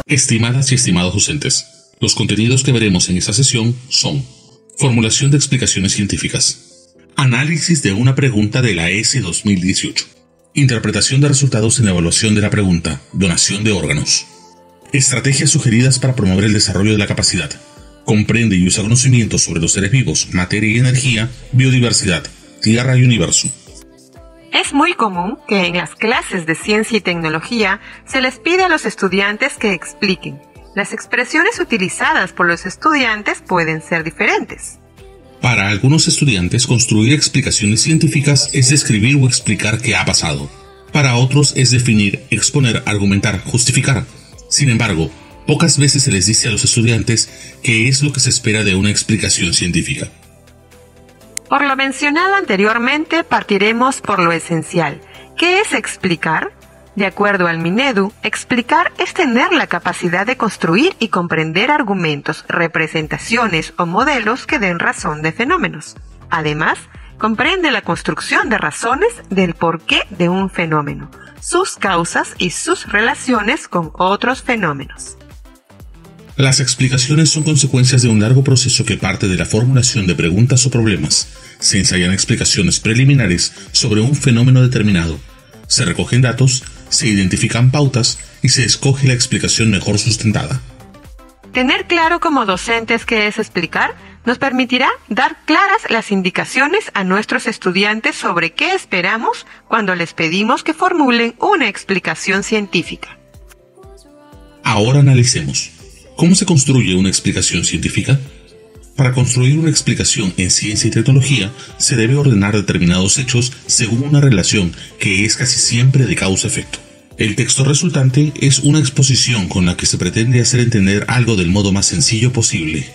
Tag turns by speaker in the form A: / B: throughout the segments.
A: Estimadas y estimados docentes, los contenidos que veremos en esta sesión son: formulación de explicaciones científicas, análisis de una pregunta de la ESE 2018, interpretación de resultados en la evaluación de la pregunta, donación de órganos, estrategias sugeridas para promover el desarrollo de la capacidad, comprende y usa conocimientos sobre los seres vivos, materia y energía, biodiversidad, tierra y universo.
B: Es muy común que en las clases de ciencia y tecnología se les pide a los estudiantes que expliquen. Las expresiones utilizadas por los estudiantes pueden ser diferentes.
A: Para algunos estudiantes, construir explicaciones científicas es describir o explicar qué ha pasado. Para otros es definir, exponer, argumentar, justificar. Sin embargo, pocas veces se les dice a los estudiantes qué es lo que se espera de una explicación científica.
B: Por lo mencionado anteriormente, partiremos por lo esencial. ¿Qué es explicar? De acuerdo al Minedu, explicar es tener la capacidad de construir y comprender argumentos, representaciones o modelos que den razón de fenómenos. Además, comprende la construcción de razones del porqué de un fenómeno, sus causas y sus relaciones con otros fenómenos.
A: Las explicaciones son consecuencias de un largo proceso que parte de la formulación de preguntas o problemas. Se ensayan explicaciones preliminares sobre un fenómeno determinado. Se recogen datos, se identifican pautas y se escoge la explicación mejor sustentada.
B: Tener claro como docentes qué es explicar nos permitirá dar claras las indicaciones a nuestros estudiantes sobre qué esperamos cuando les pedimos que formulen una explicación científica.
A: Ahora analicemos. ¿Cómo se construye una explicación científica? Para construir una explicación en ciencia y tecnología, se debe ordenar determinados hechos según una relación que es casi siempre de causa-efecto. El texto resultante es una exposición con la que se pretende hacer entender algo del modo más sencillo posible.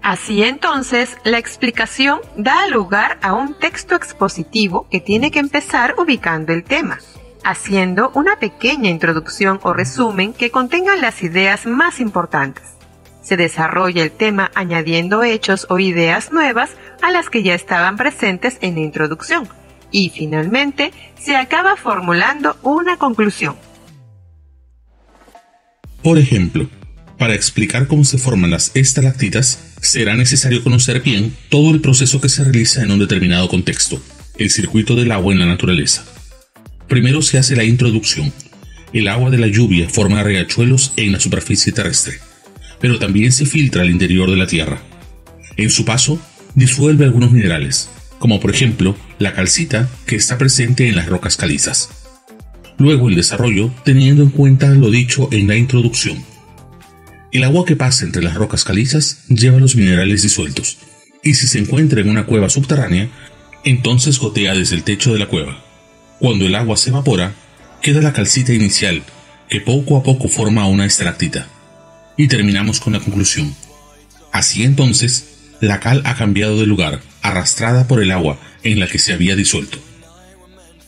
B: Así entonces, la explicación da lugar a un texto expositivo que tiene que empezar ubicando el tema, haciendo una pequeña introducción o resumen que contenga las ideas más importantes. Se desarrolla el tema añadiendo hechos o ideas nuevas a las que ya estaban presentes en la introducción. Y finalmente, se acaba formulando una conclusión.
A: Por ejemplo, para explicar cómo se forman las estalactitas, será necesario conocer bien todo el proceso que se realiza en un determinado contexto, el circuito del agua en la naturaleza. Primero se hace la introducción. El agua de la lluvia forma riachuelos en la superficie terrestre, pero también se filtra al interior de la tierra. En su paso, disuelve algunos minerales, como por ejemplo la calcita que está presente en las rocas calizas. Luego el desarrollo, teniendo en cuenta lo dicho en la introducción. El agua que pasa entre las rocas calizas lleva los minerales disueltos, y si se encuentra en una cueva subterránea, entonces gotea desde el techo de la cueva. Cuando el agua se evapora, queda la calcita inicial, que poco a poco forma una estalactita. Y terminamos con la conclusión. Así entonces, la cal ha cambiado de lugar, arrastrada por el agua en la que se había disuelto.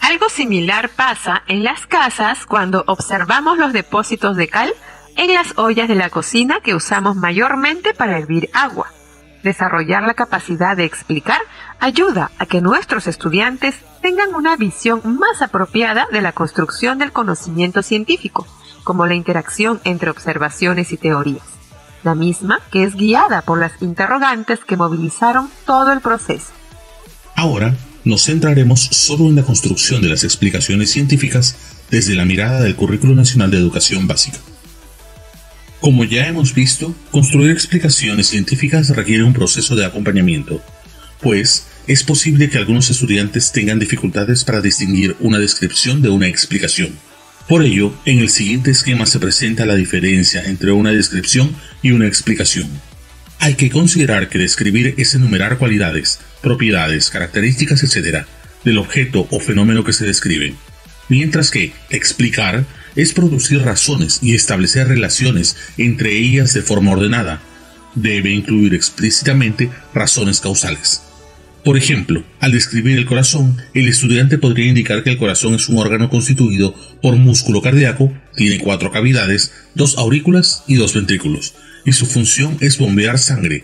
B: Algo similar pasa en las casas cuando observamos los depósitos de cal en las ollas de la cocina que usamos mayormente para hervir agua. Desarrollar la capacidad de explicar ayuda a que nuestros estudiantes tengan una visión más apropiada de la construcción del conocimiento científico, como la interacción entre observaciones y teorías, la misma que es guiada por las interrogantes que movilizaron todo el proceso.
A: Ahora nos centraremos solo en la construcción de las explicaciones científicas desde la mirada del Currículo Nacional de Educación Básica. Como ya hemos visto, construir explicaciones científicas requiere un proceso de acompañamiento, pues es posible que algunos estudiantes tengan dificultades para distinguir una descripción de una explicación. Por ello, en el siguiente esquema se presenta la diferencia entre una descripción y una explicación. Hay que considerar que describir es enumerar cualidades, propiedades, características, etc. del objeto o fenómeno que se describe, mientras que explicar es producir razones y establecer relaciones entre ellas de forma ordenada. Debe incluir explícitamente razones causales. Por ejemplo, al describir el corazón, el estudiante podría indicar que el corazón es un órgano constituido por músculo cardíaco, tiene 4 cavidades, 2 aurículas y 2 ventrículos, y su función es bombear sangre.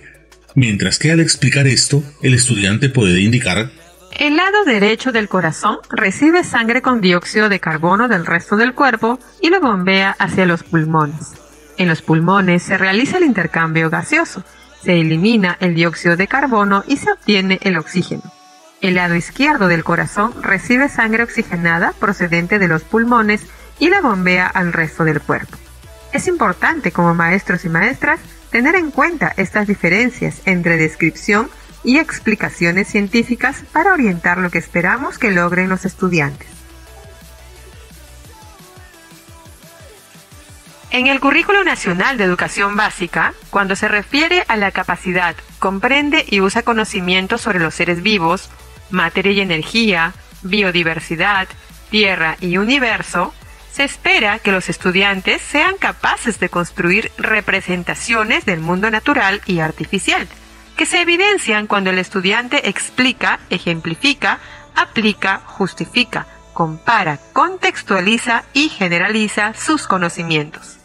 A: Mientras que al explicar esto, el estudiante puede indicar:
B: el lado derecho del corazón recibe sangre con dióxido de carbono del resto del cuerpo y lo bombea hacia los pulmones. En los pulmones se realiza el intercambio gaseoso, se elimina el dióxido de carbono y se obtiene el oxígeno. El lado izquierdo del corazón recibe sangre oxigenada procedente de los pulmones y la bombea al resto del cuerpo. Es importante, como maestros y maestras, tener en cuenta estas diferencias entre descripción y explicaciones científicas para orientar lo que esperamos que logren los estudiantes. En el Currículo Nacional de Educación Básica, cuando se refiere a la capacidad, comprende y usa conocimientos sobre los seres vivos, materia y energía, biodiversidad, tierra y universo, se espera que los estudiantes sean capaces de construir representaciones del mundo natural y artificial, que se evidencian cuando el estudiante explica, ejemplifica, aplica, justifica, compara, contextualiza y generaliza sus conocimientos.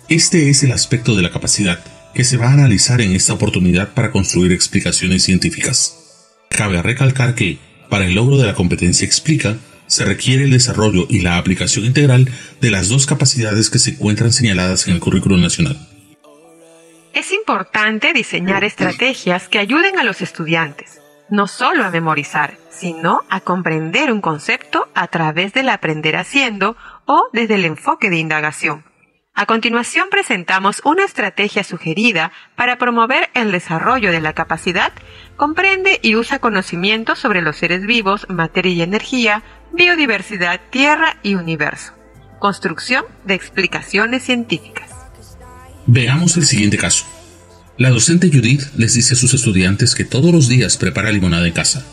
A: Este es el aspecto de la capacidad que se va a analizar en esta oportunidad para construir explicaciones científicas. Cabe recalcar que, para el logro de la competencia explica, se requiere el desarrollo y la aplicación integral de las dos capacidades que se encuentran señaladas en el Currículo Nacional.
B: Es importante diseñar estrategias que ayuden a los estudiantes, no solo a memorizar, sino a comprender un concepto a través del aprender haciendo o desde el enfoque de indagación. A continuación presentamos una estrategia sugerida para promover el desarrollo de la capacidad, comprende y usa conocimientos sobre los seres vivos, materia y energía, biodiversidad, tierra y universo. Construcción de explicaciones científicas.
A: Veamos el siguiente caso. La docente Judith les dice a sus estudiantes que todos los días prepara limonada en casa.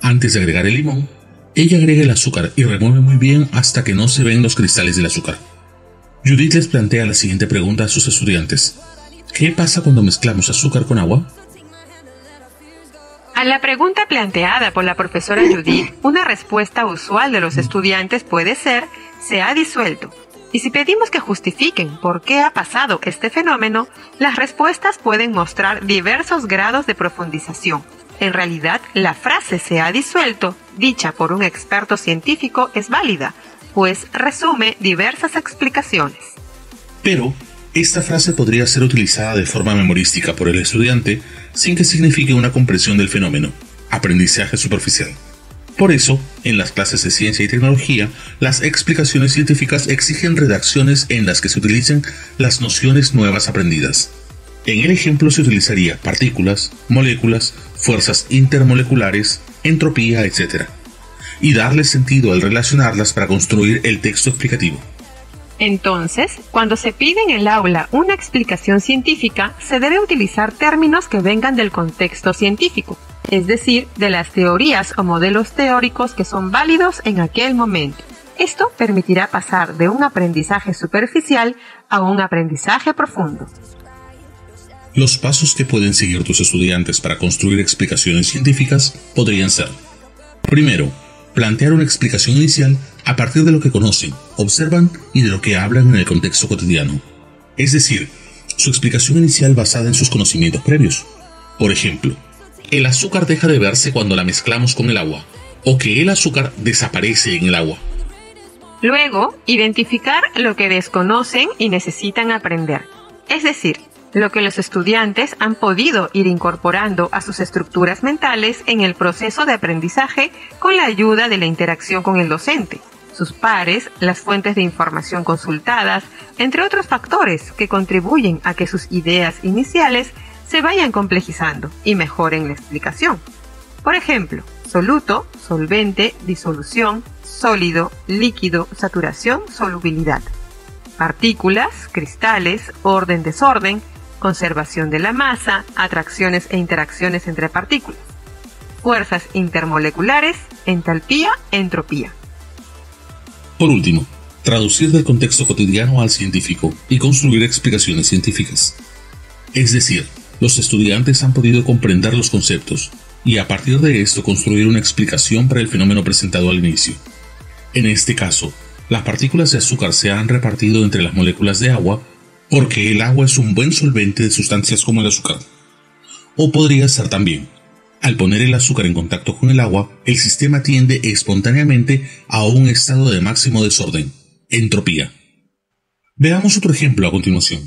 A: Antes de agregar el limón, ella agrega el azúcar y remueve muy bien hasta que no se ven los cristales del azúcar. Judith les plantea la siguiente pregunta a sus estudiantes. ¿Qué pasa cuando mezclamos azúcar con agua?
B: A la pregunta planteada por la profesora Judith, una respuesta usual de los estudiantes puede ser, se ha disuelto. Y si pedimos que justifiquen por qué ha pasado este fenómeno, las respuestas pueden mostrar diversos grados de profundización. En realidad, la frase se ha disuelto, dicha por un experto científico, es válida, pues resume diversas explicaciones.
A: Pero, esta frase podría ser utilizada de forma memorística por el estudiante sin que signifique una comprensión del fenómeno, aprendizaje superficial. Por eso, en las clases de ciencia y tecnología, las explicaciones científicas exigen redacciones en las que se utilicen las nociones nuevas aprendidas. En el ejemplo se utilizaría partículas, moléculas, fuerzas intermoleculares, entropía, etc. y darle sentido al relacionarlas para construir el texto explicativo.
B: Entonces, cuando se pide en el aula una explicación científica, se debe utilizar términos que vengan del contexto científico, es decir, de las teorías o modelos teóricos que son válidos en aquel momento. Esto permitirá pasar de un aprendizaje superficial a un aprendizaje profundo.
A: Los pasos que pueden seguir tus estudiantes para construir explicaciones científicas podrían ser: primero, plantear una explicación inicial a partir de lo que conocen, observan y de lo que hablan en el contexto cotidiano. Es decir, su explicación inicial basada en sus conocimientos previos. Por ejemplo, el azúcar deja de verse cuando la mezclamos con el agua, o que el azúcar desaparece en el agua.
B: Luego, identificar lo que desconocen y necesitan aprender. Es decir, lo que los estudiantes han podido ir incorporando a sus estructuras mentales en el proceso de aprendizaje con la ayuda de la interacción con el docente, sus pares, las fuentes de información consultadas, entre otros factores que contribuyen a que sus ideas iniciales se vayan complejizando y mejoren la explicación. Por ejemplo, soluto, solvente, disolución, sólido, líquido, saturación, solubilidad. Partículas, cristales, orden, desorden, conservación de la masa, atracciones e interacciones entre partículas, fuerzas intermoleculares, entalpía, entropía.
A: Por último, traducir del contexto cotidiano al científico y construir explicaciones científicas. Es decir, los estudiantes han podido comprender los conceptos y a partir de esto construir una explicación para el fenómeno presentado al inicio. En este caso, las partículas de azúcar se han repartido entre las moléculas de agua porque el agua es un buen solvente de sustancias como el azúcar. O podría ser también, al poner el azúcar en contacto con el agua, el sistema tiende espontáneamente a un estado de máximo desorden, entropía. Veamos otro ejemplo a continuación.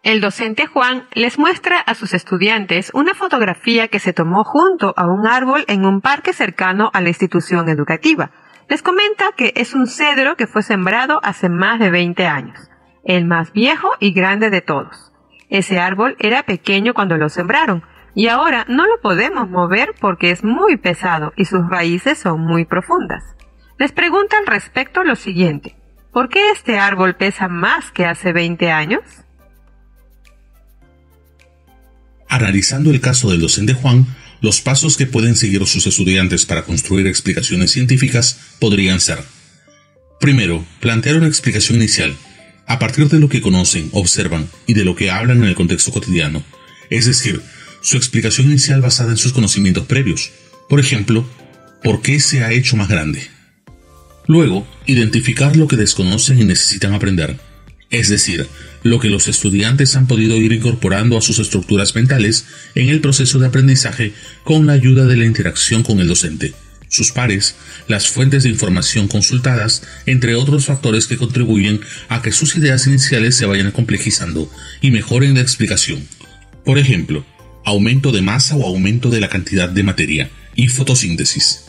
B: El docente Juan les muestra a sus estudiantes una fotografía que se tomó junto a un árbol en un parque cercano a la institución educativa. Les comenta que es un cedro que fue sembrado hace más de 20 años, el más viejo y grande de todos. Ese árbol era pequeño cuando lo sembraron y ahora no lo podemos mover porque es muy pesado y sus raíces son muy profundas. Les pregunta al respecto lo siguiente: ¿por qué este árbol pesa más que hace 20 años?
A: Analizando el caso del docente Juan, los pasos que pueden seguir sus estudiantes para construir explicaciones científicas podrían ser: primero, plantear una explicación inicial, a partir de lo que conocen, observan y de lo que hablan en el contexto cotidiano, es decir, su explicación inicial basada en sus conocimientos previos. Por ejemplo, ¿por qué se ha hecho más grande? Luego, identificar lo que desconocen y necesitan aprender, es decir, lo que los estudiantes han podido ir incorporando a sus estructuras mentales en el proceso de aprendizaje con la ayuda de la interacción con el docente, sus pares, las fuentes de información consultadas, entre otros factores que contribuyen a que sus ideas iniciales se vayan complejizando y mejoren la explicación. Por ejemplo, aumento de masa o aumento de la cantidad de materia y fotosíntesis.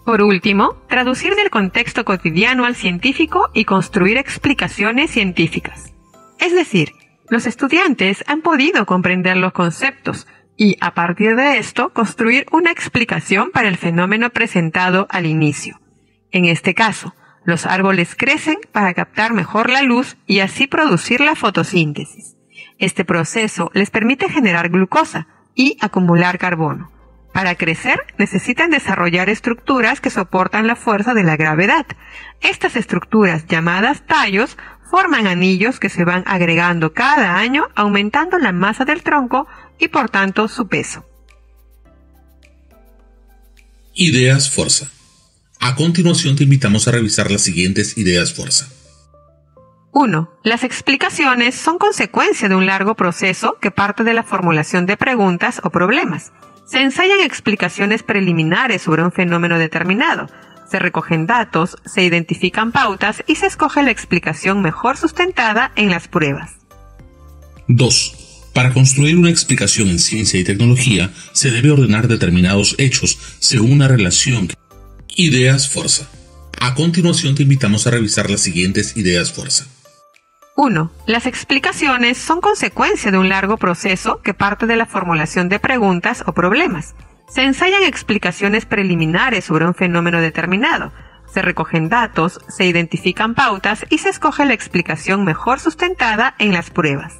B: Por último, traducir del contexto cotidiano al científico y construir explicaciones científicas. Es decir, los estudiantes han podido comprender los conceptos y, a partir de esto, construir una explicación para el fenómeno presentado al inicio. En este caso, los árboles crecen para captar mejor la luz y así producir la fotosíntesis. Este proceso les permite generar glucosa y acumular carbono. Para crecer, necesitan desarrollar estructuras que soportan la fuerza de la gravedad. Estas estructuras, llamadas tallos, forman anillos que se van agregando cada año, aumentando la masa del tronco y por tanto su peso.
A: Ideas fuerza. A continuación te invitamos a revisar las siguientes ideas fuerza.
B: 1. Las explicaciones son consecuencia de un largo proceso que parte de la formulación de preguntas o problemas. Se ensayan explicaciones preliminares sobre un fenómeno determinado. Se recogen datos, se identifican pautas y se escoge la explicación mejor sustentada en las pruebas.
A: 2. Para construir una explicación en ciencia y tecnología, se debe ordenar determinados hechos según una relación. Ideas fuerza. A continuación te invitamos a revisar las siguientes ideas fuerza.
B: 1. Las explicaciones son consecuencia de un largo proceso que parte de la formulación de preguntas o problemas. Se ensayan explicaciones preliminares sobre un fenómeno determinado. Se recogen datos, se identifican pautas y se escoge la explicación mejor sustentada en las pruebas.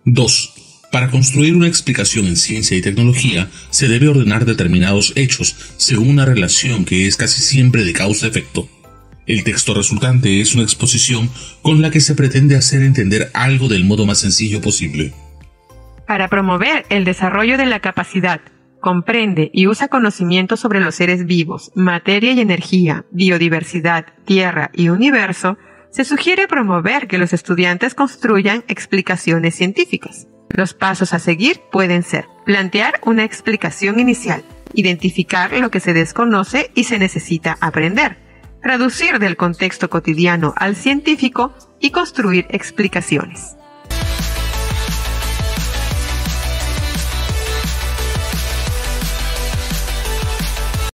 A: 2. Para construir una explicación en ciencia y tecnología, se debe ordenar determinados hechos según una relación que es casi siempre de causa-efecto. El texto resultante es una exposición con la que se pretende hacer entender algo del modo más sencillo posible.
B: Para promover el desarrollo de la capacidad, comprende y usa conocimientos sobre los seres vivos, materia y energía, biodiversidad, tierra y universo, se sugiere promover que los estudiantes construyan explicaciones científicas. Los pasos a seguir pueden ser: plantear una explicación inicial, identificar lo que se desconoce y se necesita aprender, traducir del contexto cotidiano al científico y construir explicaciones.